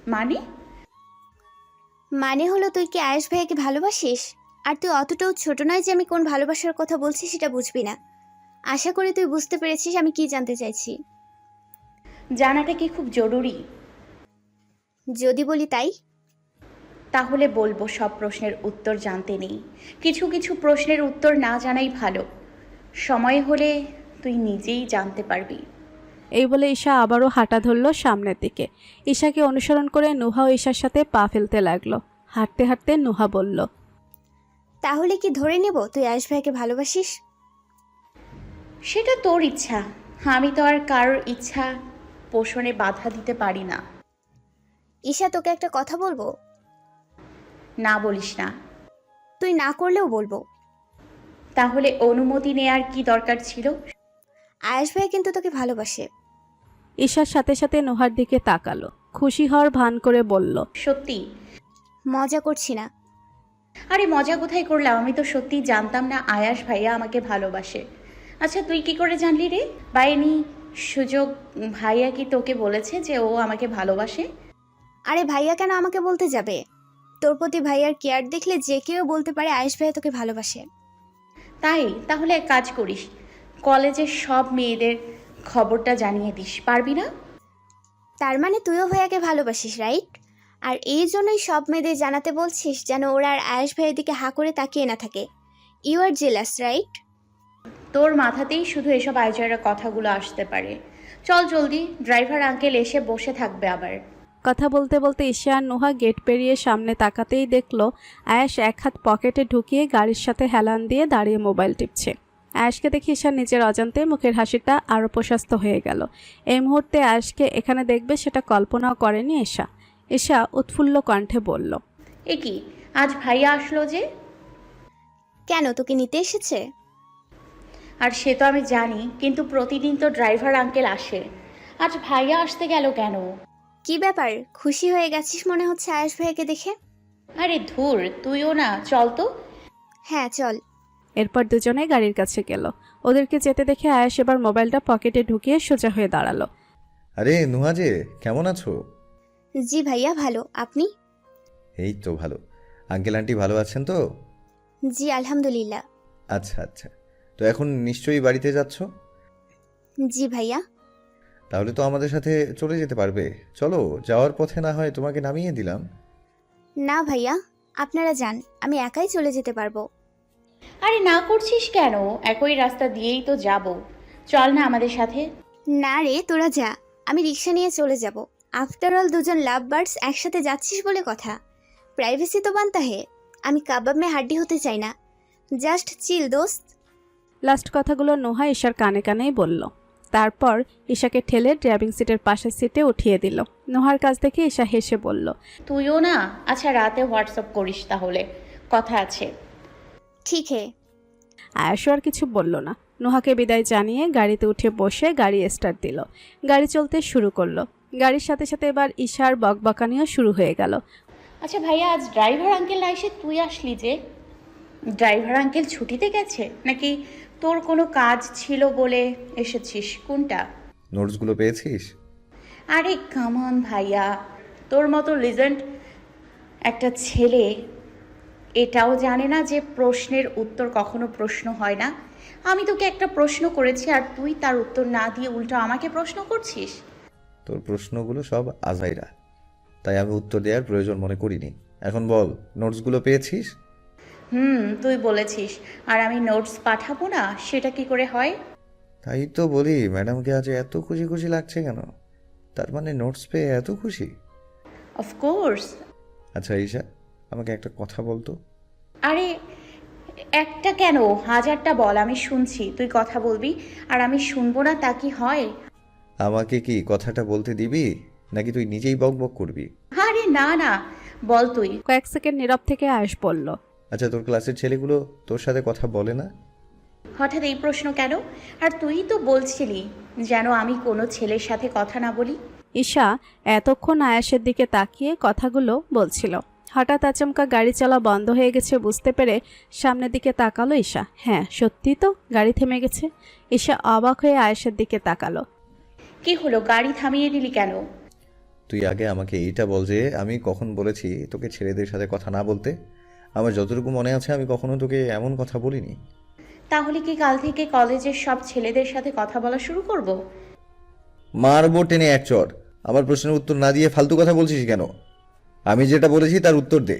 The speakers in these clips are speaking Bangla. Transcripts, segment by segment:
মানে? মানে হলো তুই কি আয়েশ ভাইয়াকে ভালোবাসিস? আর তুই অতটাও ছোট নয় যে আমি কোন ভালোবাসার কথা বলছি সেটা বুঝবি না। আশা করি তুই বুঝতে পেরেছিস আমি কি জানতে চাইছি। জানাটা কি খুব জরুরি? যদি বলি তাই। তাহলে বলবো, সব প্রশ্নের উত্তর জানতে নেই। কিছু কিছু প্রশ্নের উত্তর না জানাই ভালো। সময় হলে তুই নিজেই জানতে পারবি। এই বলে ঈশা আবারও হাঁটা ধরল সামনের দিকে। ঈশাকে অনুসরণ করে নুহাও ঈশার সাথে পা ফেলতে লাগলো। হাঁটতে হাঁটতে নুহা বলল, তাহলে কি ধরে নেব তুই আয়েশ ভাইয়াকে ভালোবাসিস? সেটা তোর ইচ্ছা। আমি তো আর কারোর ইচ্ছা পোষণে বাধা দিতে পারি না। ঈশা তোকে একটা কথা বলবো। না বলিস না। তুই না করলেও বলবো। তাহলে অনুমতি নেয়ার কি দরকার ছিল? আয়েশ ভাইয়া কিন্তু তোকে ভালোবাসে। ঈশার সাথে সাথে নুহার দিকে তাকালো। খুশি হওয়ার ভান করে বলল, সত্যি? মজা করছি না। আরে মজা কোথায় করলাম, আমি তো সত্যি জানতাম না আয়াশ ভাইয়া আমাকে ভালোবাসে। আচ্ছা তুই কি করে জানলি রে? বাইনি সুযোগ ভাইয়া কি তোকে বলেছে যে ও আমাকে ভালোবাসে? আরে ভাইয়া কেন আমাকে বলতে যাবে? তোর প্রতি ভাইয়ার কেয়ার দেখলে যে কেউ বলতে পারে আয়েশ ভাইয়া তোকে ভালোবাসে। তাই তাহলে এক কাজ করিস, কলেজের সব মেয়েদের খবরটা জানিয়ে দিস, পারবি না? তার মানে তুইও ভাইয়াকে ভালোবাসিস, রাইট? আর এই জন্যই সব মেয়েদের জানাতে বলছিস যেন ওরা আর আয়েশ ভাইয়ের দিকে হাঁ করে তাকিয়ে না থাকে। You are jealous, right? তোর মাথাতেই শুধু এসব আয়োজনের কথাগুলো আসতে পারে। চল জলদি, ড্রাইভার আঙ্কেল এসে বসে থাকবে আবার। কথা বলতে বলতে ঈশা আর নুহা গেট পেরিয়ে সামনে তাকাতেই দেখলো আয়াশ এক হাত পকেটে ঢুকিয়ে গাড়ির সাথে হেলান দিয়ে দাঁড়িয়ে মোবাইল টিপছে। আয়াশকে দেখে ঈশা নিজের অজান্তে মুখের হাসিটা আরও প্রশস্ত হয়ে গেল। এই মুহূর্তে আয়াশকে এখানে দেখবে সেটা কল্পনাও করেনি ঈশা। ঈশা উৎফুল্ল কণ্ঠে বলল, এ কি, আজ ভাইয়া আসলো যে? কেন, তোকে নিতে এসেছে? আর সে তো আমি জানি, কিন্তু প্রতিদিন তো ড্রাইভার আঙ্কেল আসে, আজ ভাইয়া আসতে গেল কেন? কি ব্যাপার, খুশি হয়ে গেছিস মনে হচ্ছে আয়েশ ভাইয়াকে দেখে। আরে ধুর, তুইও না, চল তো। হ্যাঁ চল। এরপর দুজনে গাড়ির কাছে গেল। ওদেরকে যেতে দেখে আয়াশ এবার মোবাইলটা পকেটে ঢুকিয়ে সোজা হয়ে দাঁড়ালো। আরে নুহা যে, কেমন আছো? জি ভাইয়া ভালো, আপনি? এই তো ভালো। আঙ্কেল আন্টি ভালো আছেন তো? জি আলহামদুলিল্লাহ। আচ্ছা আচ্ছা, তো এখন নিশ্চয়ই বাড়িতে যাচ্ছ? জি ভাইয়া। তাহলে তো আমাদের সাথে চলে যেতে পারবে। চলো, যাওয়ার পথে না হয় তোমাকে নামিয়ে দিলাম। না ভাইয়া, আপনারা যান, আমি একাই চলে যেতে পারবো। আরে না করছিস কেন? একই রাস্তা দিয়েই তো যাব, চল না আমাদের সাথে। না রে, তোরা যা, আমি রিক্সা নিয়ে চলে যাব। আফটার অল দুজন লাভ বার্ডস একসাথে যাচ্ছিস বলে কথা, প্রাইভেসি তো বানতা হে। আমি কাবাব মে হাড্ডি হতে চাই না। জাস্ট চিল দোস্ত। লাস্ট কথাগুলো নুহা ঈশার কানে কানেই বলল। তারপর ঈশাকে ঠেলে ড্রাইভিং সিটের পাশের সিটে উঠিয়ে দিল। নুহার কাছ থেকে ঈশা হেসে বলল, তুইও না? আচ্ছা রাতে হোয়াটসঅ্যাপ করিস তাহলে, কথা আছে। ঠিক হে। আয়াশও আর কিছু বলল না। নুহাকে বিদায় জানিয়ে গাড়িতে উঠে বসে গাড়ি স্টার্ট দিল। গাড়ি চলতে শুরু করলো। গাড়ির সাথে সাথে এবার ঈশার বকবকানিও শুরু হয়ে গেল। আচ্ছা ভাইয়া, আজ ড্রাইভার আঙ্কেল না এসে তুই আসলি যে? ড্রাইভার আঙ্কেল ছুটিতে গেছে নাকি তোর কোনো কাজ ছিল বলে এসেছিস, কোনটা? নোটসগুলো পেয়েছিস? আরে কামন ভাইয়া, তোর মতো লিজেন্ড একটা ছেলে এটাও জানে না যে প্রশ্নের উত্তর কখনো প্রশ্ন হয় না? আমি তোকে একটা প্রশ্ন করেছি আর তুই তার উত্তর না দিয়ে উল্টো আমাকে প্রশ্ন করছিস। তোর প্রশ্নগুলো সব আজাইরা, তাই আমি উত্তর দেওয়ার প্রয়োজন মনে করিনি। এখন বল, নোটসগুলো পেয়েছিস? তুই বলেছিস, আর আমি নোটস পাঠাবো না, সেটা কি করে হয়? তাই তো বলি, ম্যাডামকে আজ এত খুশি খুশি লাগছে কেন? তার মানে নোটস পেয়ে এত খুশি? অফকোর্স। আচ্ছা ঈশা, আমাকে একটা কথা বলতো। আরে একটা কেন, হাজারটা বল, আমি শুনছি। তুই কথা বলবি আর আমি শুনবো না, তা কি হয়? আমাকে কি কথাটা বলতে দিবি, নাকি তুই নিজেই বক বক করবি? আরে না না, বল তুই। কয়েক সেকেন্ড নীরব থেকে আয়াশ বলল, আচ্ছা, তোর ক্লাসের ছেলেগুলো তোর সাথে কথা বলে না? হঠাৎ এই প্রশ্ন কেন? আর তুই তো বলছিলি যেন আমি কোনো ছেলের সাথে কথা না বলি। ঈশা এতক্ষণ আয়াশের দিকে তাকিয়ে কথাগুলো বলছিল। হঠাৎ আচমকা গাড়ি চলা বন্ধ হয়ে গেছে বুঝতে পেরে সামনের দিকে তাকালো ঈশা। হ্যাঁ সত্যি তো, গাড়ি থেমে গেছে। ঈশা অবাক হয়ে আয়েশের দিকে তাকালো। কি হলো, গাড়ি থামিয়ে দিলি কেন? তুই আগে আমাকে এইটা বল যে আমি কখন বলেছি তোকে ছেলেদের সাথে কথা না বলতে? আমার যতটুকু মনে আছে আমি কখনো তোকে এমন কথা বলিনি। তাহলে কি কাল থেকে কলেজের সব ছেলেদের সাথে কথা বলা শুরু করব? মারবো টেনে এক চড়। আমার প্রশ্নের উত্তর না দিয়ে ফালতু কথা বলছিস কেন? আমি যেটা বলেছি তার উত্তর দে।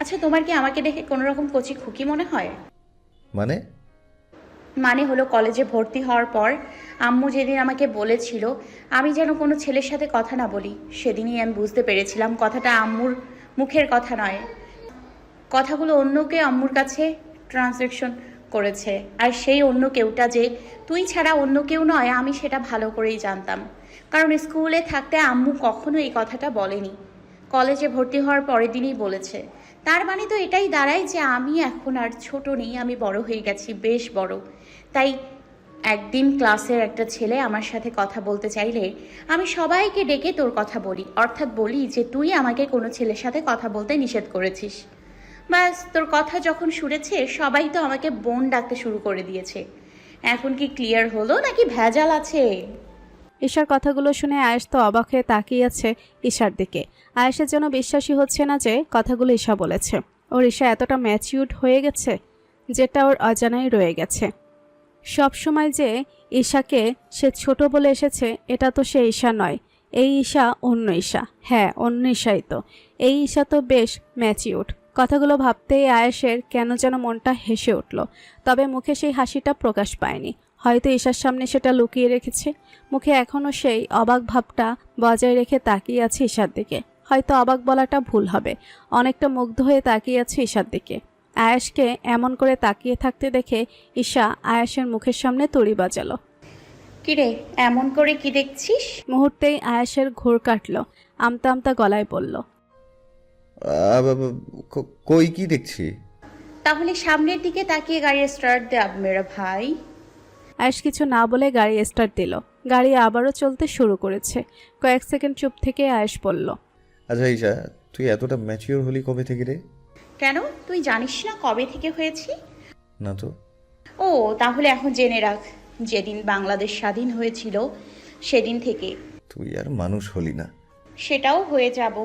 আচ্ছা, তোমার কি আমাকে দেখে কোনো রকম কচি খুকি মনে হয়? মানে? মানে হলো, কলেজে ভর্তি হওয়ার পর আম্মু যেদিন আমাকে বলেছিল আমি যেন কোনো ছেলের সাথে কথা না বলি, সেদিনই আমি বুঝতে পেরেছিলাম কথাটা আম্মুর মুখের কথা নয়। কথাগুলো অন্যকে আম্মুর কাছে ট্রান্সলেশন করেছে। আর সেই অন্য কেউটা যে তুই ছাড়া অন্য কেউ নয়, আমি সেটা ভালো করেই জানতাম। কারণ স্কুলে থাকতে আম্মু কখনো এই কথাটা বলেনি, কলেজে ভর্তি হওয়ার পরের দিনই বলেছে। তার মানে তো এটাই দাঁড়ায় যে আমি এখন আর ছোট নেই, আমি বড় হয়ে গেছি, বেশ বড়। তাই একদিন ক্লাসের একটা ছেলে আমার সাথে কথা বলতে চাইলে আমি সবাইকে ডেকে তোর কথা বলি, অর্থাৎ বলি যে তুই আমাকে কোনো ছেলের সাথে কথা বলতে নিষেধ করেছিস। ব্যাস, তোর কথা যখন শুনেছে সবাই তো আমাকে বোন ডাকতে শুরু করে দিয়েছে। এখন কি ক্লিয়ার হলো নাকি ভেজাল আছে? ঈশার কথাগুলো শুনে আয়েশ তো অবাক হয়ে তাকিয়ে আছে ঈশার দিকে। আয়েশের যেন বিশ্বাসই হচ্ছে না যে কথাগুলো ঈশা বলেছে। ওর ঈশা এতটা ম্যাচিউরড হয়ে গেছে যেটা ওর অজানাই রয়ে গেছে। সব সময় যে ঈশাকে সে ছোট বলে এসেছে, এটা তো সে ঈশা নয়। এই ঈশা অন্য ঈশা। হ্যাঁ, অন্য ঈশাই তো। এই ঈশা তো বেশ ম্যাচিউরড। কথাগুলো ভাবতেই আয়েশের কেন যেন মনটা হেসে উঠল। তবে মুখে সেই হাসিটা প্রকাশ পায়নি। হয়তো ঈশার সামনে সেটা লুকিয়ে রেখেছে। মুখে এখনও সেই অবাক ভাবটা বজায় রেখে তাকিয়ে আছে ঈশার দিকে। হয়তো অবাক বলাটা ভুল হবে, অনেকটা মুগ্ধ হয়ে তাকিয়ে আছে ঈশার দিকে। আয়েশকে এমন করে তাকিয়ে থাকতে দেখে ঈশা আয়েশের মুখের সামনে তুড়ি বাজালো। কিরে, এমন করে কি দেখছিস? মুহূর্তেই আয়েশের ঘোর কাটল। আমতা আমতা গলায় বলল, কই কি দেখছি? তাহলে সামনের দিকে তাকিয়ে গাড়ি স্টার্ট দে মেরা ভাই। আয়েশ কিছু না বলে গাড়ি স্টার্ট দিল। গাড়ি আবারও চলতে শুরু করেছে। কয়েক সেকেন্ড চুপ থেকে আয়েশ বলল, আচ্ছা ঈশা, তুই এতটা ম্যাচিওর হলি কবে থেকে রে? কেন, তুই জানিস না কবে থেকে হয়েছি? না তো। ও, তাহলে এখন জেনে রাখ, যেদিন বাংলাদেশ স্বাধীন হয়েছিল সেদিন থেকে। তুই আর মানুষ হলি না। সেটাও হয়ে যাব।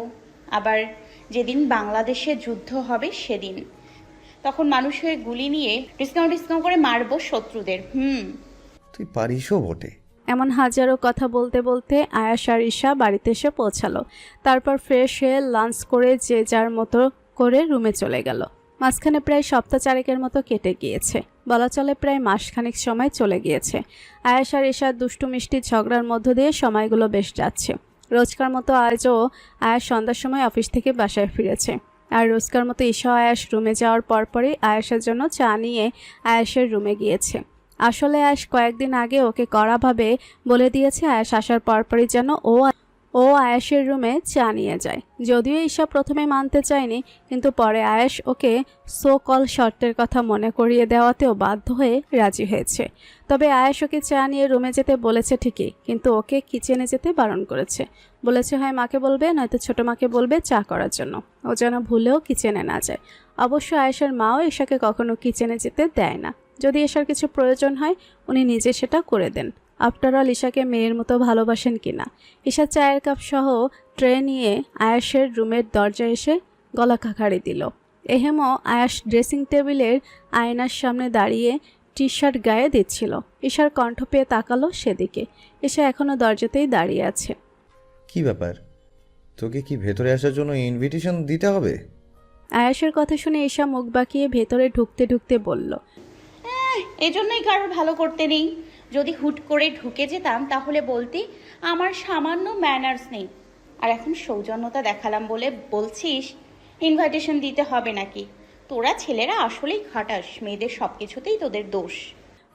আবার যেদিন বাংলাদেশে যুদ্ধ হবে সেদিন, তখন মানুষ হয়ে গুলি নিয়ে ডিসকাউন্ট করে মারবো শত্রুদের। তুই পারিসও বটে। এমন হাজারো কথা বলতে বলতে আয়াশ আর ঈশা বাড়িতে এসে পৌঁছালো। তারপর ফ্রেশ হয়ে লাঞ্চ করে যে যার মতো করে রুমে চলে গেল। মাঝখানে প্রায় সপ্তাহ চারেকের মতো কেটে গিয়েছে, বলা চলে প্রায় মাসখানেক সময় চলে গিয়েছে। আয়াশ আর ঈশার দুষ্টু মিষ্টি ঝগড়ার মধ্য দিয়ে সময়গুলো বেশ যাচ্ছে। রোজকার মতো আজও আয়াশ সন্ধ্যার সময় অফিস থেকে বাসায় ফিরেছে। আর রোজকার মতো ঈশা আয়াশ রুমে যাওয়ার পরপরই আয়াশের জন্য চা নিয়ে আয়াশের রুমে গিয়েছে। আসলে আয়াশ কয়েকদিন আগে ওকে কড়াভাবে বলে দিয়েছে আয়াশ আসার পরপরই যেন ও আয়াশের রুমে চা নিয়ে যায়। যদিও ঈশা প্রথমে মানতে চায়নি, কিন্তু পরে আয়াশ ওকে সো কল শর্তের কথা মনে করিয়ে দেওয়াতেও বাধ্য হয়ে রাজি হয়েছে। তবে আয়াশ ওকে চা নিয়ে রুমে যেতে বলেছে ঠিকই, কিন্তু ওকে কিচেনে যেতে বারণ করেছে। বলেছে হয় মাকে বলবে, নয়তো ছোটো মাকে বলবে চা করার জন্য। ও যেন ভুলেও কিচেনে না যায়। অবশ্য আয়েশের মাও ঈশাকে কখনো কিচেনে যেতে দেয় না। যদি ঈশার কিছু প্রয়োজন হয় উনি নিজে সেটা করে দেন। আফটার অল ঈশাকে মেয়ের মতো ভালোবাসেন কিনা। ঈশা চায়ের কাপ সহ ট্রে নিয়ে আয়াশের রুমের দরজায় এসে গলা খাকারি দিল। এহেমও আয়াশ ড্রেসিং টেবিলের আয়নার সামনে দাঁড়িয়ে টি শার্ট গায়ে দিচ্ছিল। ঈশার কণ্ঠ পেয়ে তাকালো সেদিকে। ঈশা এখনও দরজাতেই দাঁড়িয়ে আছে। কি ব্যাপার, তোকে কি ভেতরে আসার জন্য ইনভিটেশন দিতে হবে? আয়াশের কথা শুনে ঈশা মুখ বাঁকিয়ে ভেতরে ঢুকতে ঢুকতে বলল, এজন্যই কারোর ভালো করতে নেই। যদি হুট করে ঢুকে যেতাম তাহলে বলতি আমার সামান্য ম্যানার্স নেই। আর এখন সৌজন্যতা দেখালাম বলে বলছিস ইনভাইটেশন দিতে হবে নাকি? তোরা ছেলেরা আসলেই খাটাস, মেয়েদের সব কিছুতেই তোদের দোষ।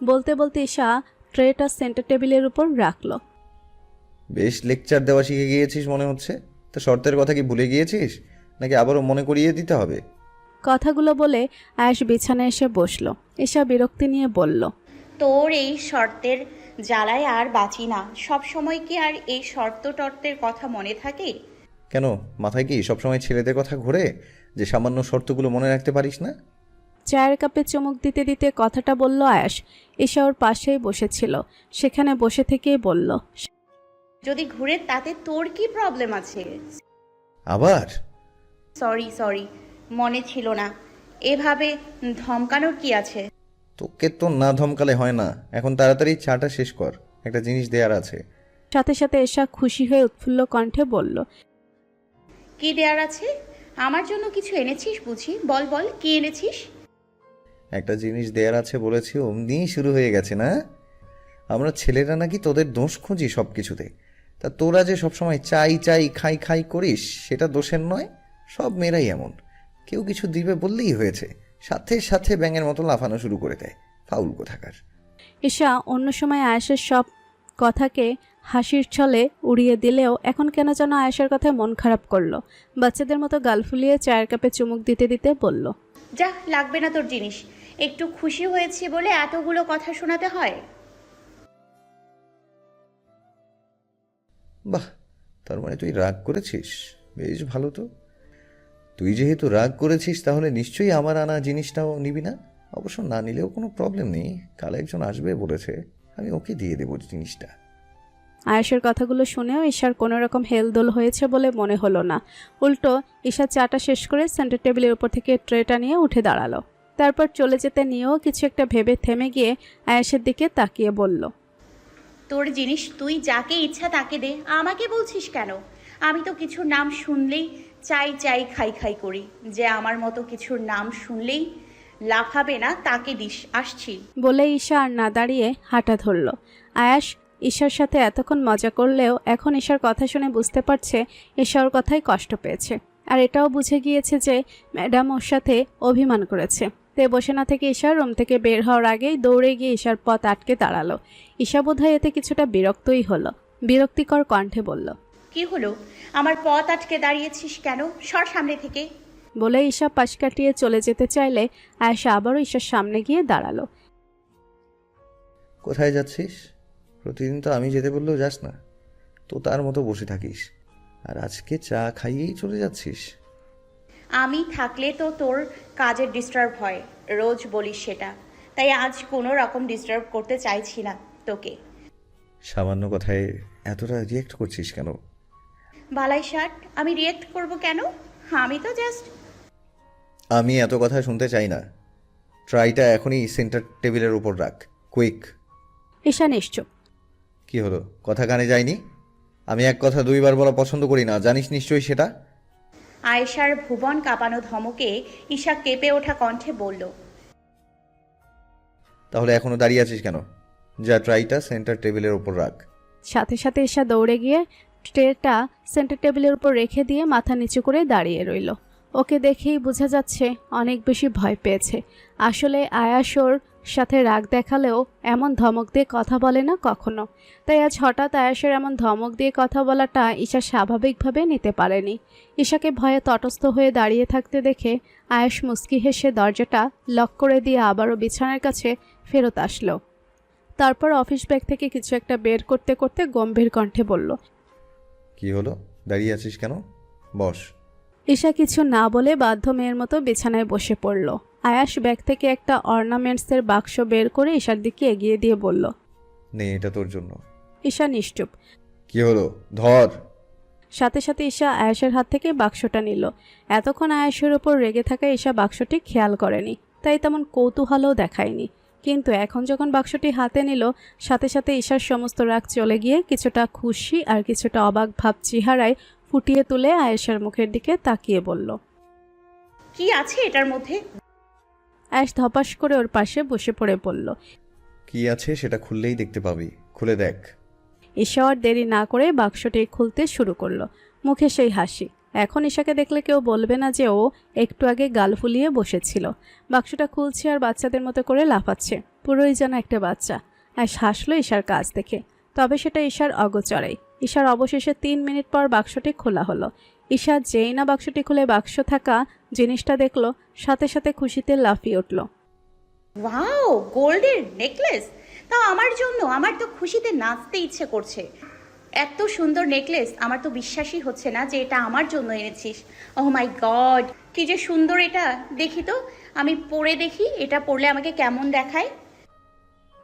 বলতে বলতে ঈশা ট্রেটা সেন্টার টেবিলের উপর রাখলো। বেশ লেকচার দেওয়া শিখে গিয়েছিস মনে হচ্ছে। তা শর্তের কথা কি ভুলে গিয়েছিস, নাকি আবারও মনে করিয়ে দিতে হবে? কথাগুলো বলে আয়াশ বিছানায় এসে বসলো। ঈশা বিরক্তি নিয়ে বলল, তোর এই শর্তের জ্বালায় আর বাঁচি না। সব সময় কি আর এই শর্ত টর্তের কথা মনে থাকে? কেন, মাথায় কি সবসময় ছেলেদের কথা ঘোরে যে সামান্য শর্তগুলো মনে রাখতে পারিস না? চায়ের কাপে চুমুক দিতে দিতে কথাটা বলল আয়াশ। ঈশা ওর পাশেই বসেছিল, সেখানে বসে থেকেই বলল, যদি ঘুরে তাতে তোর কি প্রবলেম আছে? আবার সরি মনে ছিল না। এভাবে ধমকানোর কি আছে? তোকে তো না ধমকালে হয় না। এখন তাড়াতাড়ি চাটা শেষ কর, একটা জিনিস দেয়ার আছে। সাথে সাথে এশা খুশি হয়ে উৎফুল্ল কণ্ঠে বলল, কি দেয়ার আছে? আমার জন্য কিছু এনেছিস বুঝি? বল বল, কি এনেছিস? একটা জিনিস দেয়ার আছে বলেছি, অমনি শুরু হয়ে গেছে না? আমরা ছেলেরা নাকি তোদের দোষ খুঁজি সব কিছুতে। তা তোরা যে সবসময় চাই চাই খাই খাই করিস, সেটা দোষের নয়। সব মেয়েরাই এমন, কেউ কিছু দিবে বললেই হয়েছে, সাথে সাথে ব্যাঙের মতো লাফানো শুরু করে দেয়। ফাউল কোথাকার। ঈশা অন্য সময় আয়েশের সব কথাকে হাসির ছলে উড়িয়ে দিলেও এখন কেন যেন আয়েশের কথায় মন খারাপ করলো। বাচ্চাদের মতো গাল ফুলিয়ে চায়ের কাপে চুমুক দিতে দিতে বলল, যা, লাগবে না তোর জিনিস। একটু খুশি হয়েছি বলে এতগুলো কথা শোনাতে হয়? বাহ, তার মানে তুই রাগ করেছিস? বেশ ভালো তো। তুই যেহেতু রাগ করেছিস তাহলে নিশ্চয়ই আমার আনা জিনিসটাও নিবি না? অবশ্য না নিলেও কোনো প্রবলেম নেই, কাল একজন আসবে বলেছে, আমি ওকে দিয়ে দেবো জিনিসটা। আয়েশের কথাগুলো শুনেও ঈশার কোনো রকম হেলদোল হয়েছে বলে মনে হলো না। উল্টো ঈশা চাটা শেষ করে সেন্টার টেবিলের উপর থেকে ট্রেটা নিয়ে উঠে দাঁড়ালো। তারপর চলে যেতে নিয়েও কিছু একটা ভেবে থেমে গিয়ে আয়েশের দিকে তাকিয়ে বলল, তোর জিনিস তুই যাকে ইচ্ছা তাকে দে, আমাকে বলছিস কেন? আমি তো কিছুর নাম শুনলেই চাই চাই খাই খাই করি। যে আমার মতো কিছুর নাম শুনলেই লাফাবে না তাকে দিস। আসছি। বলে ঈশা আর না দাঁড়িয়ে হাঁটা ধরল। আয়াস ঈশার সাথে এতক্ষণ মজা করলেও এখন ঈশার কথা শুনে বুঝতে পারছে ঈশা ওর কথাই কষ্ট পেয়েছে। আর এটাও বুঝে গিয়েছে যে ম্যাডাম ওর সাথে অভিমান করেছে। তে বসে না থেকে ঈশার রুম থেকে বের হওয়ার আগেই দৌড়ে গিয়ে ঈশার পথ আটকে দাঁড়ালো। ঈশা বোধহয় এতে কিছুটা বিরক্তই হলো। বিরক্তিকর কণ্ঠে বলল, কি হলো? আমার পথ আটকে দাঁড়িয়েছিস কেন? সর সামনে থেকে। বলে ঈশা পাশ কাটিয়ে চলে যেতে চাইলে আয়েশা আবারও ঈশার সামনে গিয়ে দাঁড়ালো। কোথায় যাচ্ছিস? প্রতিদিন তো আমি যেতে বললেও যাস না, তো তার মতো বসে থাকিস, আর আজকে চা খাইয়েই চলে যাচ্ছিস। আমি থাকলে তো তোর কাজের ডিস্টার্ব হয়, রোজ বলিস সেটা। তাই আজ কোনো রকম ডিস্টার্ব করতে চাইছি না তোকে। সামান্য কথায় এতটা রিয়েক্ট করছিস কেন? বালাই শার্ট, আমি রিয়েক্ট করব কেন? আমি তো জাস্ট... আমি এত কথা শুনতে চাই না। ট্রাইটা এখনই সেন্টার টেবিলের উপর রাখ, কুইক। ঈশা নিশ্চুপ। কি হলো, কথা কানে যায়নি? আমি এক কথা দুইবার বলা পছন্দ করি না, জানিস নিশ্চয়ই সেটা। আয়েশার ভুবন কাঁপানো ধমকে ঈশা কেঁপে ওঠা কণ্ঠে বলল, তাহলে এখনো দাঁড়িয়ে আছিস কেন? যা ট্রাইটা সেন্টার টেবিলের উপর রাখ। সাথে সাথে ঈশা দৌড়ে গিয়ে ট্রেটা সেন্টার টেবিলের উপর রেখে দিয়ে মাথা নিচু করে দাঁড়িয়ে রইল। ওকে দেখেই বোঝা যাচ্ছে অনেক বেশি ভয় পেয়েছে। আসলে আয়াস ওর সাথে রাগ দেখালেও এমন ধমক দিয়ে কথা বলে না কখনো। তাই আজ হঠাৎ আয়াসের এমন ধমক দিয়ে কথা বলাটা ঈশা স্বাভাবিকভাবে নিতে পারেনি। ঈশাকে ভয়ে তটস্থ হয়ে দাঁড়িয়ে থাকতে দেখে আয়াস মুচকি হেসে দরজাটা লক করে দিয়ে আবারও বিছানার কাছে ফেরত আসলো। তারপর অফিস ব্যাগ থেকে কিছু একটা বের করতে করতে গম্ভীর কণ্ঠে বলল, কি হলো, দাঁড়িয়ে আছিস কেন? বস। ঈশা কিছু না বলে বাধ্য মেয়ের মতো বিছানায় বসে পড়ল। আয়াস ব্যাগ থেকে একটা অর্নামেন্টসের বাক্স বের করে ঈশার দিকে এগিয়ে দিয়ে বলল, নে, এটা তোর জন্য। ঈশা নিশ্চুপ। কি হলো, ধর। সাথে সাথে ঈশা আয়াসের হাত থেকে বাক্সটা নিল। এতক্ষণ আয়াসের ওপর রেগে থাকা ঈশা বাক্সটি খেয়াল করেনি, তাই তেমন কৌতূহলও দেখায়নি। কিন্তু এখন যখন বাক্সটি হাতে নিল, সাথে সাথে ঈশার সমস্ত রাগ চলে গিয়ে কিছুটা খুশি আর কিছুটা অবাক ভাব চেহারায় ফুটিয়ে তুলে আয়েশার মুখের দিকে তাকিয়ে বলল, কি আছে এটার মধ্যে? আয়েশ ধপাস করে ওর পাশে বসে পড়ে বলল, কি আছে সেটা খুললেই দেখতে পাবি, খুলে দেখ। ঈশা আর দেরি না করে বাক্সটি খুলতে শুরু করলো, মুখে সেই হাসি। এখন ঈশাকে দেখলে কেউ বলবে না যে ও একটু আগে গাল ফুলিয়ে বসেছিল। বাক্সটা খুলছে আর বাচ্চাদের মতো করে লাফাচ্ছে, পুরোই যেন একটা বাচ্চা। আয়েশ হাসলো ঈশার কাজ দেখে, তবে সেটা ঈশার অগোচরেই। ঈশার অবশেষে 3 মিনিট পর বাক্সটি খোলা হলো। ঈশা যেই না বাক্সটি খুলে বাক্স থাকা জিনিসটা দেখলো, সাথে সাথে খুশিতে লাফিয়ে উঠল। ওয়াও, গোল্ডের নেকলেস! তাও আমার জন্য? আমার তো খুশিতে নাচতে ইচ্ছে করছে। এত সুন্দর নেকলেস, আমার তো বিশ্বাসই হচ্ছে না যে এটা আমার জন্য এনেছিস। ওহ মাই গড, কি যে সুন্দর এটা! দেখি তো, আমি পরে দেখি এটা পরলে আমাকে কেমন দেখায়।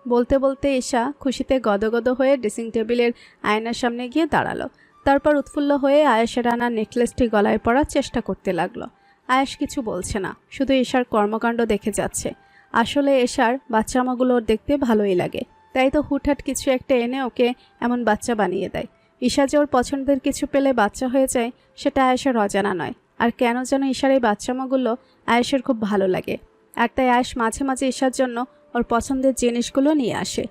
বলতে বলতে ঈশা খুশিতে গদগদ হয়ে ড্রেসিং টেবিলের আয়নার সামনে গিয়ে দাঁড়ালো। তারপর উৎফুল্ল হয়ে আয়েশের আনা নেকলেসটি গলায় পরার চেষ্টা করতে লাগলো। আয়েশ কিছু বলছে না, শুধু ঈশার কর্মকাণ্ড দেখে যাচ্ছে। আসলে ঈশার বাচ্চামাগুলোর দেখতে ভালোই লাগে, তাই তো হুটহাট কিছু একটা এনে ওকে এমন বাচ্চা বানিয়ে দেয়। ঈশা যে ওর পছন্দের কিছু পেলে বাচ্চা হয়ে যায় সেটা আয়েশের অজানা নয়। আর কেন যেন ঈশার এই বাচ্চামাগুলো আয়েশের খুব ভালো লাগে, আর তাই আয়েশ মাঝে মাঝে ঈশার জন্য ওর পছন্দের জিনিসগুলো নিয়ে আসে।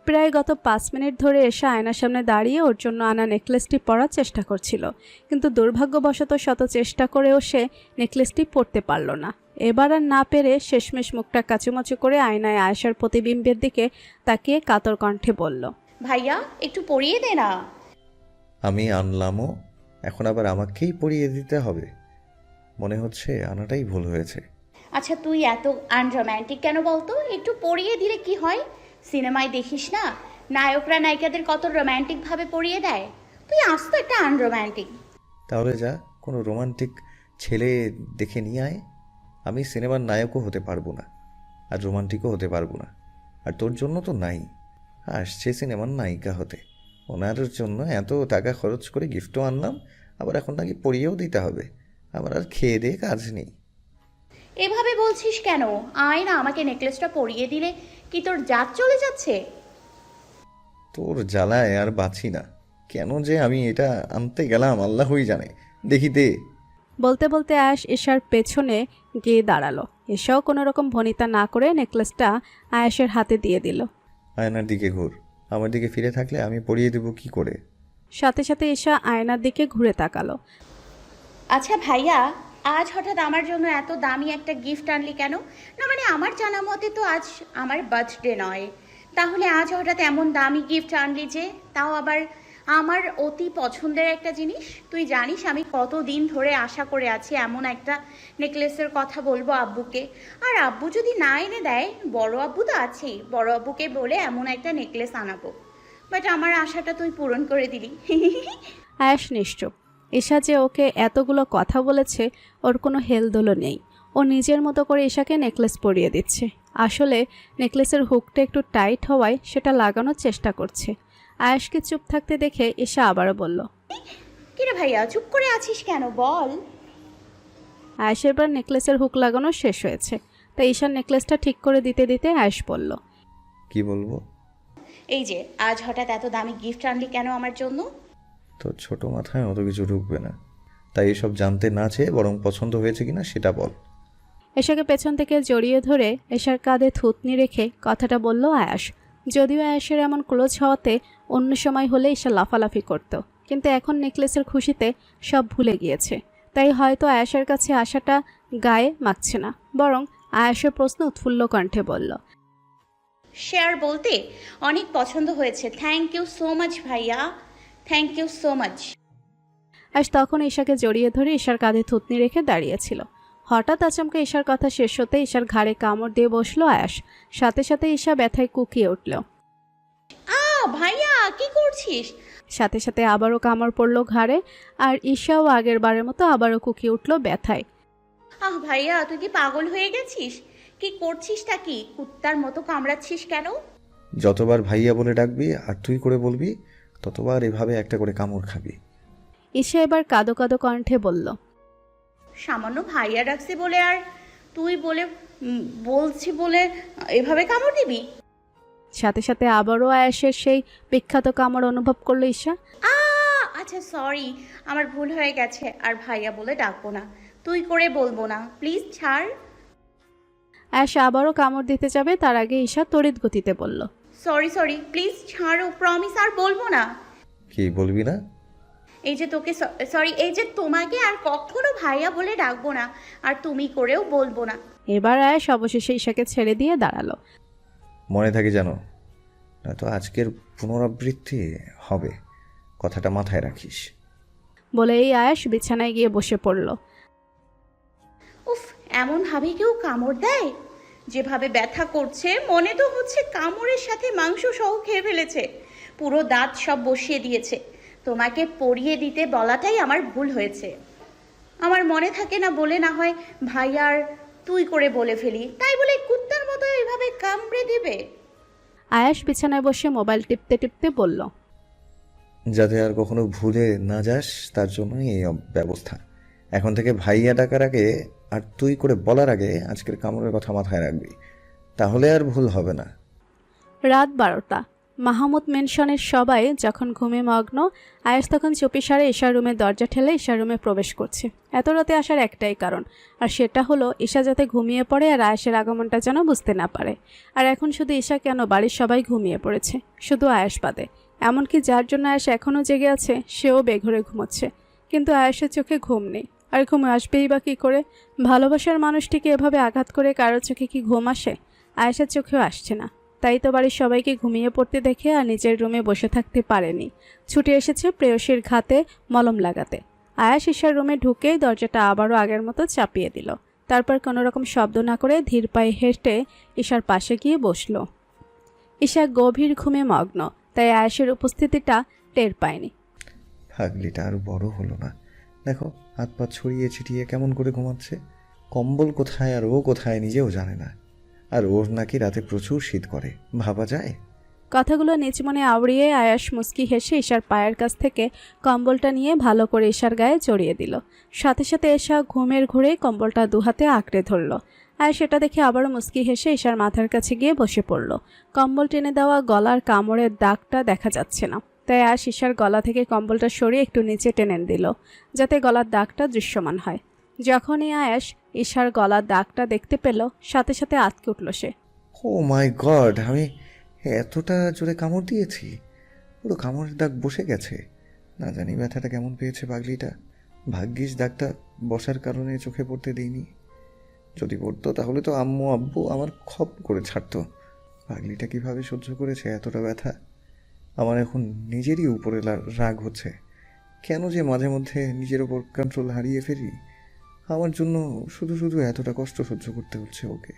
প্রায় গত 5 মিনিট ধরে এসে আয়নার সামনে দাঁড়িয়ে ওর জন্য আনা নেকলেসটি পরার চেষ্টা করছিল, কিন্তু দুর্ভাগ্যবশত শত চেষ্টা করেও সে নেকলেসটি পরতে পারল না। এবার আর না পেরে শেষমেশ মুখটা কাচুমাচু করে আয়নায় আয়েশার প্রতিবিম্বের দিকে তাকিয়ে কাতর কণ্ঠে বলল, ভাইয়া একটু পরিয়ে দে না। আমি আনলামও, এখন আবার আমাকেই পরিয়ে দিতে হবে? মনে হচ্ছে আনাটাই ভুল হয়েছে। আচ্ছা তুই এত আনরোম্যান্টিক কেন বলতো? একটু পরিয়ে দিলে কি হয়? সিনেমায় দেখিস না নায়করা নায়িকাদের কত রোম্যান্টিক ভাবে পরিয়ে দেয়? তুই আসতো একটা আনরোম্যান্টিক। তাহলে যা, কোনো রোমান্টিক ছেলে দেখে নিয়ে আয়। আমি সিনেমার নায়কও হতে পারবো না, আর রোমান্টিকও হতে পারবো না। আর তোর জন্য তো নাই, আসছে সিনেমার নায়িকা হতে। ওনার জন্য এত টাকা খরচ করে গিফটও আনলাম, আবার এখন নাকি পরিয়েও দিতে হবে। আমার আর খেয়ে দিয়ে কাজ নেই। এভাবে বলছিস কেন? আয় না, আমাকে নেকলেসটা পরিয়ে দিলে কি তোর জাত চলে যাচ্ছে? তোর জ্বালায় আর বাঁচি না। কেন যে আমি এটা আনতে গেলাম আল্লাহই জানে। দেখি দে। বলতে বলতে আয়েশ ঈশার পেছনে গিয়ে দাঁড়ালো। ঈশাও কোনো রকম ভনিতা না করে নেকলেসটা আয়েশের হাতে দিয়ে দিল। আয়নার দিকে ঘুর, আমার দিকে ফিরে থাকলে আমি পরিয়ে দেবো কি করে? সাথে সাথে ঈশা আয়নার দিকে ঘুরে তাকালো। আচ্ছা ভাইয়া, আজ হঠাৎ আমার জন্য এত দামি একটা গিফট আনলি কেন? না মানে আমার জানা মতে তো আজ আমার বার্থডে নয়, তাহলে আজ হঠাৎ এমন দামি গিফট আনলি যে, তাও আবার আমার অতি পছন্দের একটা জিনিস। তুই জানিস আমি কতদিন ধরে আশা করে আছি এমন একটা নেকলেসের কথা বলবো আব্বুকে, আর আব্বু যদি না এনে দেয়, বড় আব্বু তো আছেই, বড় আব্বুকে বলে এমন একটা নেকলেস আনাবো। বাট আমার আশাটা তুই পূরণ করে দিলি। আয়েশ নিশ্চুপ। ঈশা যে ওকে এতগুলো কথা বলেছে ওর কোনো হেলদোলও নেই। ও নিজের মতো করে ঈশাকে নেকলেস পরিয়ে দিচ্ছে। আসলে নেকলেসের হুকটা একটু টাইট হওয়ায় সেটা লাগানোর চেষ্টা করছে। আয়েশকে চুপ থাকতে দেখে ঈশা আবারও বলল, কিরে ভাইয়া চুপ করে আছিস কেন, বল। আয়েশের পর নেকলেসের হুক লাগানো শেষ হয়েছে, তাই ঈশার নেকলেসটা ঠিক করে দিতে দিতে আয়েশ বলল, কি বলবো? এই যে আজ হঠাৎ এত দামি গিফট আনলি কেন আমার জন্য? তোর ছোট মাথায় অত কিছু ঢুকবে না, তাই এসব জানতে না চেয়ে বরং পছন্দ হয়েছে কিনা সেটা বল। ঈশাকে পেছন থেকে জড়িয়ে ধরে ঈশার কাঁধে থুতনি রেখে কথাটা বলল আয়াস। যদিও আয়াসের এমন ক্লোজ হওয়াতে অন্য সময় হলে ঈশা লাফালাফি করত, কিন্তু এখন নেকলেসের খুশিতে সব ভুলে গিয়েছে। তাই হয়তো আয়াসের কাছে আসাটা গায়ে মাখছে না, বরং আয়াসের প্রশ্ন উৎফুল্ল কণ্ঠে বলল, শেয়ার বলতে অনেক পছন্দ হয়েছে, থ্যাংক ইউ সো মাচ ভাইয়া, থ্যাংক ইউ সো মাচ। আয়াস তখন ঈশাকে জড়িয়ে ধরে ঈশার কাঁধে থুতনি রেখে দাঁড়িয়েছিল। হঠাৎ আচমকা ঈশার কথা শেষ হতে ঈশার ঘাড়ে কামড় দিয়ে বসলো আয়াস। সাথে সাথে ঈশা ব্যথায় কুকিয়ে উঠল। ভাইয়া কি করছিস? সাথে সাথে আবারও কামড় পড়ল ঘাড়ে, আর ঈশাও আগের বারের মতো আবারও কুকিয়ে উঠল ব্যথায়। ভাইয়া তুই কি পাগল হয়ে গেছিস? কি করছিসটা কি? কুত্তার মতো কামড়াচ্ছিস কেন? যতবার ভাইয়া বলে ডাকবি আর তুই করে বলবি, ততবার এভাবে একটা করে কামড় খাবি। ঈশা এবার কাঁদো কাঁদো কণ্ঠে বলল, সামান্য ভাইয়া ডাকছি বলে আর তুই বলে বলছি বলে এভাবে কামড় দিবি? সাথে সাথে আবারও আয়াসের সেই বিখ্যাত কামড় অনুভব করলো ঈশা। আচ্ছা সরি, আমার ভুল হয়ে গেছে, আর ভাইয়া বলে ডাকবো না, তুই করে বলবো না, প্লিজ ছাড়। আয়াস আবারও কামড় দিতে যাবে, তার আগে ঈশা তড়িৎ গতিতে বলল, সরি প্লিজ ছাড়ো, প্রমিস আর বলবো না। কি বলবি না? এই যে তোকে সরি, এই যে তোমাকে আর কখনো ভাইয়া বলে ডাকবো না, আর তুমি করেও বলবো না। এবার আয়াস অবশেষে ঈশাকে ছেড়ে দিয়ে দাঁড়ালো। মনে থাকে জানো, নয়তো আজকের পুনরাবৃত্তি হবে, কথাটা মাথায় রাখিস। বলে এই আয়াস বিছানায় গিয়ে বসে পড়ল। উফ, এমন ভাবে কেউ কামড় দেয়? যেভাবে ব্যথা করছে মনে তো হচ্ছে কামড়ের সাথে মাংস সহ খেয়ে ফেলেছে, পুরো দাঁত সব বসিয়ে দিয়েছে। তোমাকে পরিয়ে দিতে বলাটাই আমার ভুল হয়েছে। আমার মনে থাকে না বলে না হয় ভাইয়ার তুই করে বলে ফেলি, তাই বলে কুত্তার মতো এভাবে কামড়ে দেবে? আয়াস বিছানায় বসে মোবাইল টিপতে টিপতে বলল, যাতে আর কখনো ভুলে না যাস তার জন্যই এই ব্যবস্থা। এখন থেকে ভাইয়া ডাকার আগে আর তুই করে বলার আগে আজকের কামড়ের কথা মাথায় রাখবি, তাহলে আর ভুল হবে না। রাত 12টা। মাহমুদ মেনশনের সবাই যখন ঘুমে মগ্ন, আয়াস তখন চুপিসারে ঈশার রুমের দরজা ঠেলে ঈশার রুমে প্রবেশ করছে। এত রাতে আসার একটাই কারণ, আর সেটা হলো ঈশা যাতে ঘুমিয়ে পড়ে আর আয়াসের আগমনটা যেন বুঝতে না পারে। আর এখন শুধু ঈশা কেন, বাড়ির সবাই ঘুমিয়ে পড়েছে, শুধু আয়াস বাদে। এমনকি যার জন্য আয়াস এখনও জেগে আছে সেও বেঘরে ঘুমোচ্ছে, কিন্তু আয়াসের চোখে ঘুম নেই। আর ঘুম আসবেই বা কী করে? ভালোবাসার মানুষটিকে এভাবে আঘাত করে কারো চোখে কি ঘুম আসে? আয়াসের চোখেও আসছে না। তাই তো বাড়ির সবাইকে ঘুমিয়ে পড়তে দেখে আর নিজের রুমে বসে থাকতে পারেনি, ছুটে এসেছে প্রেয়সীর ঘাতে মলম লাগাতে। আয়াস ঈশার রুমে ঢুকেই দরজাটা আবারও আগের মতো চাপিয়ে দিল। তারপর কোনো রকম শব্দ না করে ধীর পায়ে হেঁটে ঈশার পাশে গিয়ে বসল। ঈশা গভীর ঘুমে মগ্ন, তাই আয়াসের উপস্থিতিটা টের পায়নি। পাগলিটা আর বড় হলো না, দেখো হাত পা ছড়িয়ে ছিটিয়ে কেমন করে ঘুমাচ্ছে। কম্বল কোথায় আর ও কোথায় নিজেও জানে না। আর ওর নাকি রাতে প্রচুর শীত করে, ভাবা যায়? কথাগুলো নিজ মনে আওড়িয়ে আয়াস মুচকি হেসে ঈশার পায়ের কাছ থেকে কম্বলটা নিয়ে ভালো করে ঈশার গায়ে জড়িয়ে দিল। সাথে সাথে ঈশা ঘুমের ঘোরে কম্বলটা দুহাতে আঁকড়ে ধরল। আয়াস সেটা দেখে আবারও মুচকি হেসে ঈশার মাথার কাছে গিয়ে বসে পড়ল। কম্বল টেনে দেওয়া গলার কামড়ের দাগটা দেখা যাচ্ছে না, তাই আয়াস ঈশার গলা থেকে কম্বলটা সরিয়ে একটু নিচে টেনে দিল, যাতে গলার দাগটা দৃশ্যমান হয়। যখনই আয়াস ঈশার গলার দাগটা দেখতে পেল, সাথে সাথে আঁতকে উঠল সে। ও মাই গড, আমি এতটা জোরে কামড় দিয়েছি? পুরো কামড়ের দাগ বসে গেছে। না জানি ব্যথাটা কেমন পেয়েছে পাগলিটা। ভাগ্যিস দাগটা বসার কারণে চোখে পড়তে দিইনি। যদি পড়তো তাহলে তো আম্মু আব্বু আমার খপ করে ছাড়তো। পাগলিটা কিভাবে সহ্য করেছে এতটা ব্যথা? আমার এখন নিজেরই উপরে রাগ হচ্ছে। কেন যে মাঝে মধ্যে নিজের ওপর কন্ট্রোল হারিয়ে ফেলি। আমার জন্য শুধু শুধু এতটা কষ্ট সহ্য করতে হচ্ছে ওকে।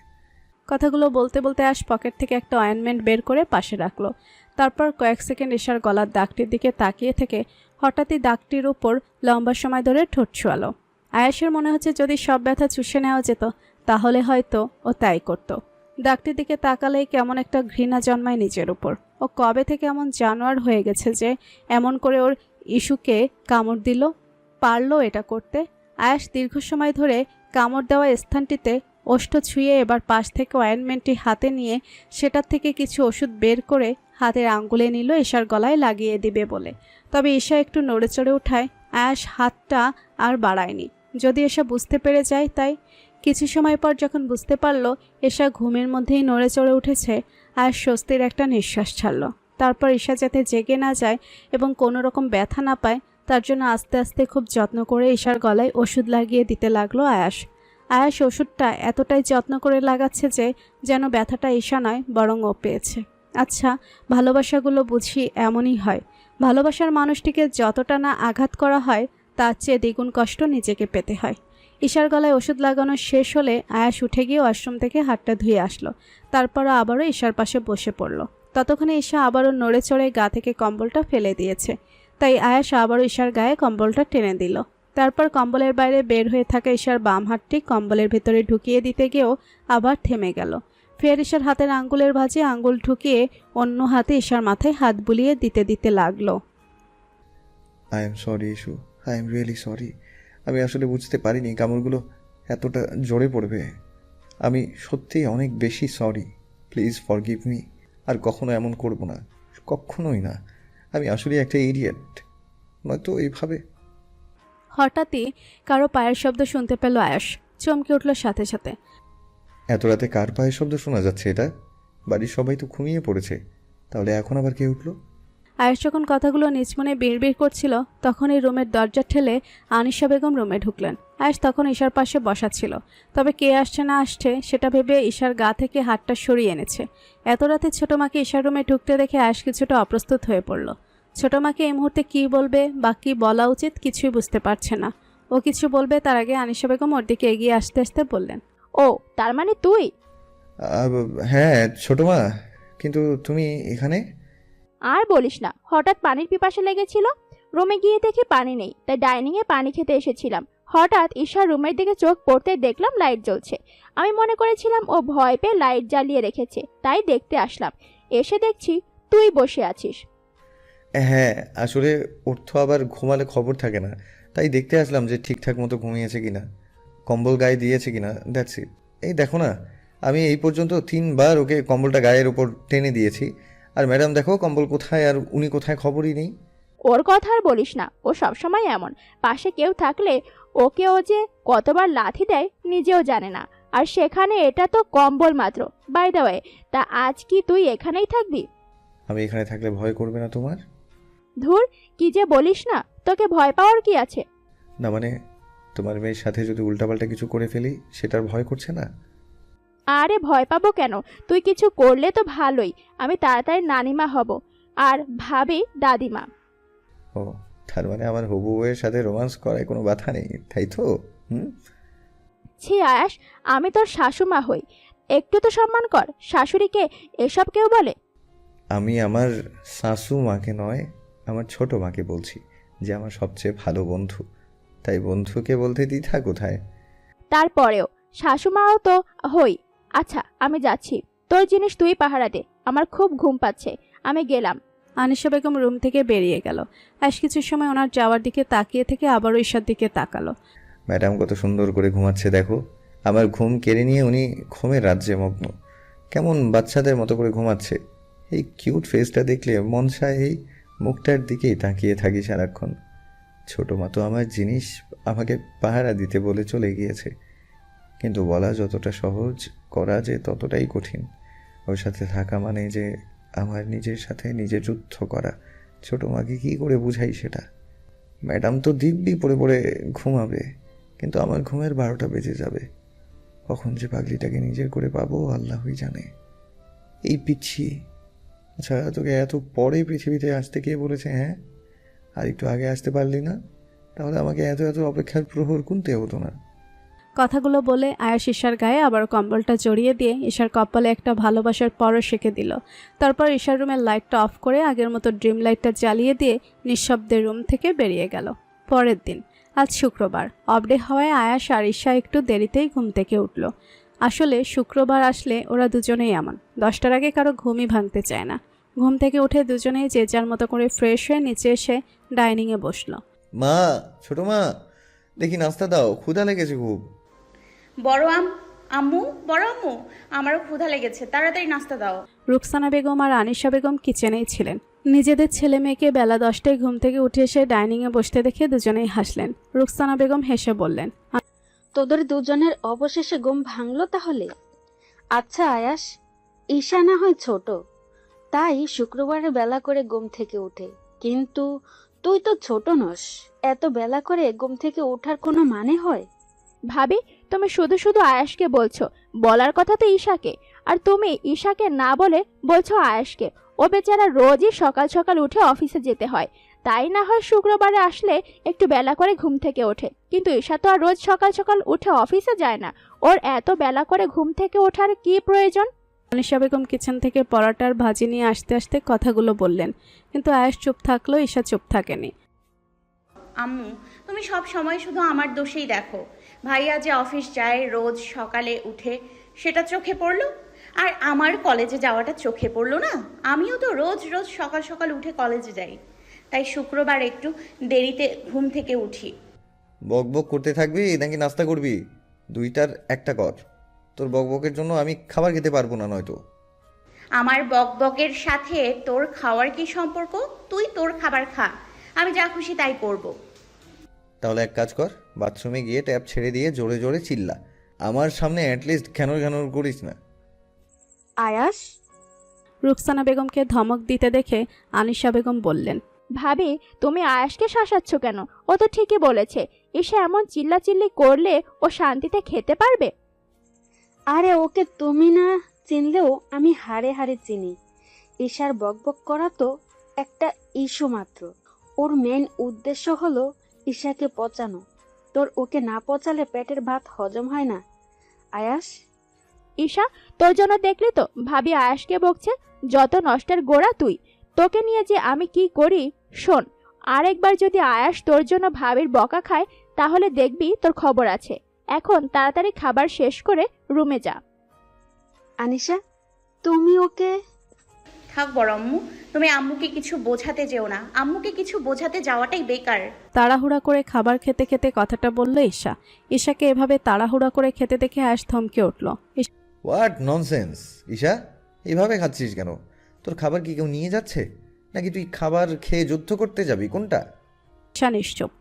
কথাগুলো বলতে বলতে আয়াস পকেট থেকে একটা অয়েনমেন্ট বের করে পাশে রাখলো। তারপর কয়েক সেকেন্ড ঈশার গলার দাগটির দিকে তাকিয়ে থেকে হঠাৎই দাগটির উপর লম্বা সময় ধরে ঠোঁট ছোঁয়ালো। আয়াসের মনে হচ্ছে যদি সব ব্যথা চুষে নেওয়া যেত তাহলে হয়তো ও তাই করত। দাগটির দিকে তাকালেই কেমন একটা ঘৃণা জন্মায় নিজের উপর। ও কবে থেকে এমন জানোয়ার হয়ে গেছে যে এমন করে ওর ইস্যুকে কামড় দিল, পারলো এটা করতে। আয়াস দীর্ঘ সময় ধরে কামড় দেওয়া স্থানটিতে ওষ্ঠ ছুঁয়ে এবার পাশ থেকে অয়েনমেন্টটি হাতে নিয়ে সেটার থেকে কিছু ওষুধ বের করে হাতের আঙ্গুলে নিল ঈশার গলায় লাগিয়ে দিবে বলে। তবে ঈশা একটু নড়ে চড়ে ওঠায় আয়াস হাতটা আর বাড়ায়নি, যদি এসা বুঝতে পেরে যায় তাই। কিছু সময় পর যখন বুঝতে পারল এসা ঘুমের মধ্যেই নড়ে চড়ে উঠেছে, আয়াস স্বস্তির একটা নিঃশ্বাস ছাড়ল। তারপর ঈশা যাতে জেগে না যায় এবং কোনো রকম ব্যথা না পায় তার জন্য আস্তে আস্তে খুব যত্ন করে ঈশার গলায় ওষুধ লাগিয়ে দিতে লাগলো আয়াস। আয়াস ওষুধটা এতটাই যত্ন করে লাগাচ্ছে যে যেন ব্যথাটা ঈশা নয় বরং ও পেয়েছে। আচ্ছা, ভালোবাসাগুলো বুঝি এমনই হয়। ভালোবাসার মানুষটিকে যতটা না আঘাত করা হয় তার চেয়ে দ্বিগুণ কষ্ট নিজেকে পেতে হয়। ঈশার গলায় ওষুধ লাগানো শেষ হলে আয়াস উঠে গিয়ে ওয়াশরুম থেকে হাতটা ধুয়ে আসলো। তারপর আবারও ঈশার পাশে বসে পড়ল। ততক্ষণে ঈশা আবারও নড়ে চড়ে গা থেকে কম্বলটা ফেলে দিয়েছে, তাই আয়াস আবারও ঈশার গায়ে কম্বলটা টেনে দিল। তারপর কম্বলের বাইরে বের হয়ে থাকা ঈশার বাম হাতটি কম্বলের ভেতরে ঢুকিয়ে দিতে গিয়েও আবার থেমে গেল। ফের ঈশার হাতের আঙ্গুলের ভাঁজে আঙ্গুল ঢুকিয়ে অন্য হাতে ঈশার মাথায় হাত বুলিয়ে দিতে দিতে লাগলো। I am sorry issue, I am really sorry. আমি আসলে বুঝতে পারিনি কামড়গুলো এতটা জোরে পড়বে। আমি সত্যিই অনেক বেশি সরি। Please forgive me. আর কখনো এমন করব না, কখনোই না। আমি আসলে একটা ইডিয়েট, নয়তো এইভাবে। হঠাৎই কারো পায়ের শব্দ শুনতে পেল আয়াস, চমকে উঠল সাথে সাথে। এত রাতে কার পায়ের শব্দ শোনা যাচ্ছে? এটা বাড়ির সবাই তো ঘুমিয়ে পড়েছে, তাহলে এখন আবার কে উঠলো? আয়াস যখন কথাগুলো নিজ মনে বিড়বিড় করছিল তখন এই রুমের দরজা ঠেলে আনিশা বেগম রুমে ঢুকলেন। আয়াস তখন ঈশার পাশে বসা ছিল, তবে কে আসছে না আসছে সেটা ভেবে ঈশার গা থেকে হাতটা সরিয়ে এনেছে। এত রাতে ছোটো মাকে ঈশার রুমে ঢুকতে দেখে আয়াস কিছুটা অপ্রস্তুত হয়ে পড়ল। ছোটো মাকে এই মুহূর্তে কী বলবে বা কী বলা উচিত কিছুই বুঝতে পারছে না। ও কিছু বলবে তার আগে আনিশা বেগম ওর দিকে এগিয়ে আসতে আসতে বললেন, ও তার মানে তুই? হ্যাঁ ছোট মা, কিন্তু তুমি এখানে? আর বলিস না, হঠাৎ পানির পিপাসা লেগেছিল। রুমে গিয়ে দেখি পানি নেই, তাই ডাইনিং এ পানি খেতে এসেছিলাম। হঠাৎ ঈশার রুমের দিকে চোখ পড়তে দেখলাম লাইট জ্বলছে। আমি মনে করেছিলাম ও ভয় পেয়ে লাইট জ্বালিয়ে রেখেছে, তাই দেখতে আসলাম। এসে দেখছি তুই বসে আছিস। হ্যাঁ, আসলে ওর তো আবার ঘুমালে খবর থাকে না, তাই দেখতে আসলাম যে ঠিকঠাক মতো ঘুমিয়েছে কিনা, কম্বল গায়ে দিয়েছে কিনা। That's it. এই দেখো না, আমি এই পর্যন্ত 3বার ওকে কম্বলটা গায়ের ওপর টেনে দিয়েছি, আর ম্যাডাম দেখো কম্বল কোথায় আর উনি কোথায় খবরই নেই। ওর কথা আর বলিস না, ও সবসময় এমন। পাশে কেউ থাকলে ওকে ও যে কতবার লাথি দেয় নিজেও জানে না। আর সেখানে এটা তো কম্বল মাত্র। বাই দ্য ওয়ে, তা আজ কি তুই এখানেই থাকবি? আমি এখানে থাকলে ভয় করবে না তোমার? ধুর, কি যে বলিস না, তোকে ভয় পাওয়ার কি আছে? না মানে, তোমার মেয়ের সাথে যদি উল্টাপাল্টা কিছু করে ফেলি সেটার ভয় করছে না? আরে ভয় পাবো কেন? তুই কিছু করলে তো ভালোই। আমি তাড়াতাড়ি নানিমা হব, আর ভাবি দাদিমা। ও, তার মানে আমার হবু বউয়ের সাথে রোমান্স করায় কোনো বাধা নেই, তাই তো? হুম। ছি আয়াস, আমি তোর শাশুমা হই, একটু তো সম্মান কর। শাশুড়িকে এসব কেউ বলে? আমি আমার শাশু মাকে নয়, আমার ছোট মাকে বলছি, যে আমার সবচেয়ে ভালো বন্ধু, তাই বন্ধুকে বলতে দ্বিধা কোথায়? তারপরেও শাশুমাও তো হই। আচ্ছা, আমি যাচ্ছি। তোর জিনিস তুই পাহারা দে, আমার খুব ঘুম পাচ্ছে। আমি গেলাম। আনিশা বেগম রুম থেকে বেরিয়ে গেল। আয়েশ কিছু সময় ওনার যাওয়ার দিকে তাকিয়ে থেকে আবারও ঈশার দিকে তাকালো। ম্যাডাম কত সুন্দর করে ঘুমাচ্ছে দেখো। আমার ঘুম কেড়ে নিয়ে উনি ঘুমের রাজ্যে মগ্ন, কেমন বাচ্চাদের মতো করে ঘুমাচ্ছে। এই কিউট ফেসটা দেখলে মন চায় এই মুখটার দিকেই তাকিয়ে থাকি সারাক্ষণ। ছোট মা তো আমার জিনিস আমাকে পাহারা দিতে বলে চলে গিয়েছে, কিন্তু বলা যতটা সহজ, করা যে ততটাই কঠিন। ওর সাথে থাকা মানে যে আমার নিজের সাথে নিজে যুদ্ধ করা। ছোট মাকে কী করে বুঝাই সেটা? ম্যাডাম তো দিব্যি পড়ে পড়ে ঘুমাবে, কিন্তু আমার ঘুমের 12টা বেজে যাবে। কখন যে পাগলিটাকে নিজের করে পাবো আল্লাহই জানে। এই পিচ্ছি, আচ্ছা তোকে এত পরে পৃথিবীতে আসতে কে বলেছে? হ্যাঁ, আর একটু আগে আসতে পারলি না? তাহলে আমাকে এত এত অপেক্ষার প্রহর গুনতে হতো না। কথাগুলো বলে আয়াস ঈশার গায়ে আবার কম্বলটা জড়িয়ে দিয়ে ঈশার কপালে একটা ভালোবাসার পরশ এঁকে দিল। তারপর ঈশার রুমের লাইটটা অফ করে আগের মতো ড্রিম লাইটটা জ্বালিয়ে দিয়ে নিঃশব্দে রুম থেকে বেরিয়ে গেল। পরের দিন, আজ শুক্রবার, অফডে হওয়ায় আয়াস আর ঈশা একটু দেরিতেই ঘুম থেকে উঠল। আসলে শুক্রবার আসলে ওরা দুজনেই এমন, 10টার আগে কারো ঘুমই ভাঙতে চায় না। ঘুম থেকে উঠে দুজনেই যে যার মতো করে ফ্রেশ হয়ে নিচে এসে ডাইনিংয়ে বসলো। মা, ছোট মা, দেখি নাস্তা দাও, ক্ষুধা লেগেছে খুব। আম্মু, বড় আম্মু, আমারও ক্ষুধা লেগেছে, তাড়াতাড়ি নাস্তা দাও। রুকসানা বেগম আর আনিশা বেগম কিচেনেই ছিলেন। নিজেদের ছেলে মেয়েকে বেলা 10টায় ঘুম থেকে উঠে এসে ডাইনিংয়ে বসতে দেখে দুজনেই হাসলেন। রুকসানা বেগম হেসে বললেন, তোদের দুজনের অবশেষে ঘুম ভাঙলো তাহলে? আচ্ছা আয়াস, ঈশা না হয় ছোট, তাই শুক্রবারে বেলা করে ঘুম থেকে উঠে, কিন্তু তুই তো ছোট নস, এত বেলা করে ঘুম থেকে ওঠার কোনো মানে হয়? ভাবি, তুমি শুধু শুধু আয়াসকে বলছো, বলার কথা তো ঈশাকে, আর তুমি ঈশাকে না বলে বলছো আয়াসকে। ও বেচারা রোজই সকাল সকাল উঠে অফিসে যেতে হয়, তাই না হয় শুক্রবারে আসলে একটু বেলা করে ঘুম থেকে ওঠে, কিন্তু ঈশা তো আর রোজ সকাল সকাল উঠে অফিসে যায় না। ওর এত বেলা করে ঘুম থেকে ওঠার কি প্রয়োজন? আনিশা বেগম কিচেন থেকে পরোটার ভাজি নিয়ে আসতে আসতে কথাগুলো বললেন, কিন্তু আয়াস চুপ থাকলো, ঈশা চুপ থাকেনি। আম্মু, তুমি সব সময় শুধু আমার দোষেই দেখো। ভাইয়া যে অফিস যায় রোজ সকালে উঠে, সেটা চোখে পড়লো, আর আমার কলেজে যাওয়াটা চোখে পড়লো না? আমিও তো রোজ রোজ সকাল সকাল উঠে কলেজে যাই, তাই শুক্রবার একটু দেরিতে ঘুম থেকে উঠি। বক বক করতে থাকবি নাকি নাস্তা করবি? দুইটার একটা কর। তোর বক বকের জন্য আমি খাবার খেতে পারবো না নয়তো। আমার বকবকের সাথে তোর খাওয়ার কি সম্পর্ক? তুই তোর খাবার খা, আমি যা খুশি তাই করব। তাহলে এক কাজ কর, বাথরুমে গিয়ে ট্যাপ ছেড়ে দিয়ে জোরে জোরে চিল্লা। আমার সামনে অ্যাটলিস্ট ঘ্যানোর ঘ্যানোর করিস না। আয়াস, রুকসানা বেগমকে ধমক দিতে দেখে আনিশা বেগম বললেন, ভাবি, তুমি আয়াসকে শাসাচ্ছ কেন? ও তো ঠিকই বলেছে, ঈশা এমন চিল্লাচিল্লি করলে ও শান্তিতে খেতে পারবে? আরে ওকে তুমি না চিনলেও আমি হাড়ে হাড়ে চিনি। ঈশার বকবক করা তো একটা ইস্যু মাত্র, ওর মেন উদ্দেশ্য হলো ঈশাকে পচানো। তোর ওকে না পচালে পেটের ভাত হজম হয় না। আয়াস, ঈশা, তোর জন্য দেখলি তো ভাবি আয়াসকে বকছে। যত নষ্টের গোড়া তুই, তোকে নিয়ে যে আমি কি করি। শোন, আরেকবার যদি আয়াস তোর জন্য ভাবির বকা খায়, তাহলে দেখবি তোর খবর আছে। এখন তাড়াতাড়ি খাবার শেষ করে রুমে যা। আনিশা, তুমি ওকে। থাক বড় আম্মু, তুমি আম্মুকে কিছু বোঝাতে যেও না, আম্মুকে কিছু বোঝাতে যাওয়াটাই বেকার। তাড়াহুড়া করে খাবার খেতে খেতে কথাটা বলল ঈশা। ঈশাকে এভাবে তাড়াহুড়া করে খেতে দেখে আয়াস থমকে উঠল। What nonsense! ঈশা, এভাবে খাচ্ছিস কেন? তোর খাবার কি কেউ নিয়ে যাচ্ছে, নাকি তুই খাবার খেয়ে যুদ্ধ করতে যাবি? কোনটা? ঈশা নিশ্চুপ।